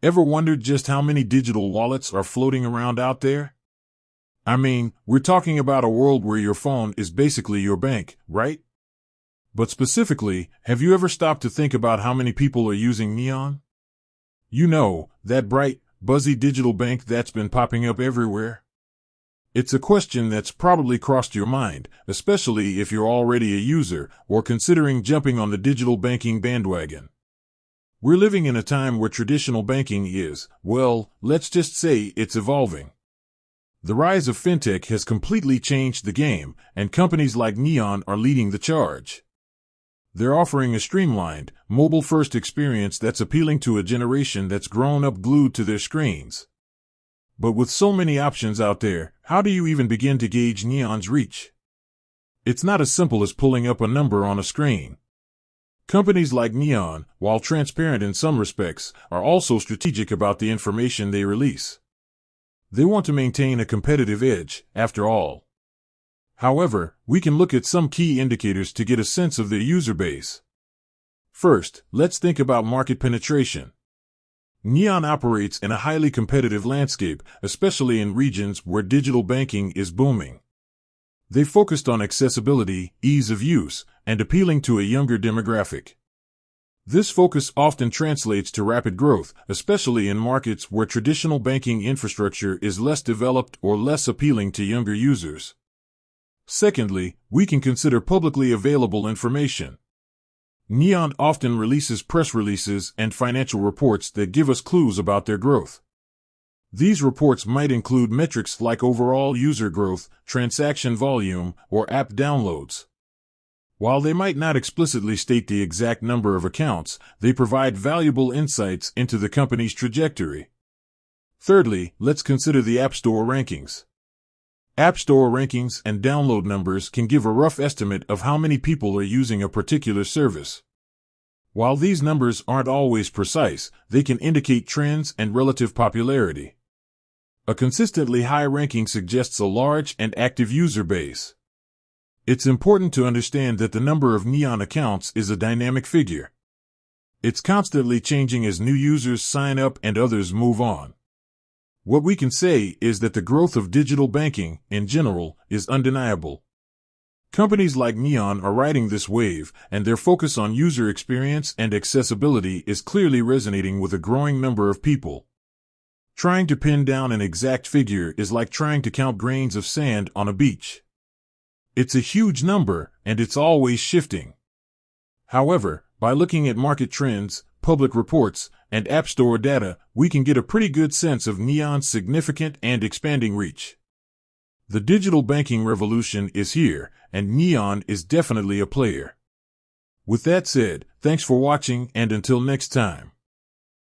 Ever wondered just how many digital wallets are floating around out there? I mean, we're talking about a world where your phone is basically your bank, right? But specifically, have you ever stopped to think about how many people are using Neon? You know, that bright, buzzy digital bank that's been popping up everywhere? It's a question that's probably crossed your mind, especially if you're already a user or considering jumping on the digital banking bandwagon. We're living in a time where traditional banking is, well, let's just say it's evolving. The rise of fintech has completely changed the game, and companies like Neon are leading the charge. They're offering a streamlined, mobile-first experience that's appealing to a generation that's grown up glued to their screens. But with so many options out there, how do you even begin to gauge Neon's reach? It's not as simple as pulling up a number on a screen. Companies like Neon, while transparent in some respects, are also strategic about the information they release. They want to maintain a competitive edge, after all. However, we can look at some key indicators to get a sense of their user base. First, let's think about market penetration. Neon operates in a highly competitive landscape, especially in regions where digital banking is booming. They focused on accessibility, ease of use, and appealing to a younger demographic. This focus often translates to rapid growth, especially in markets where traditional banking infrastructure is less developed or less appealing to younger users. Secondly, we can consider publicly available information. Neon often releases press releases and financial reports that give us clues about their growth. These reports might include metrics like overall user growth, transaction volume, or app downloads. While they might not explicitly state the exact number of accounts, they provide valuable insights into the company's trajectory. Thirdly, let's consider the App Store rankings. App Store rankings and download numbers can give a rough estimate of how many people are using a particular service. While these numbers aren't always precise, they can indicate trends and relative popularity. A consistently high ranking suggests a large and active user base. It's important to understand that the number of Neon accounts is a dynamic figure. It's constantly changing as new users sign up and others move on. What we can say is that the growth of digital banking, in general, is undeniable. Companies like Neon are riding this wave, and their focus on user experience and accessibility is clearly resonating with a growing number of people. Trying to pin down an exact figure is like trying to count grains of sand on a beach. It's a huge number, and it's always shifting. However, by looking at market trends, public reports, and App Store data, we can get a pretty good sense of Neon's significant and expanding reach. The digital banking revolution is here, and Neon is definitely a player. With that said, thanks for watching, and until next time.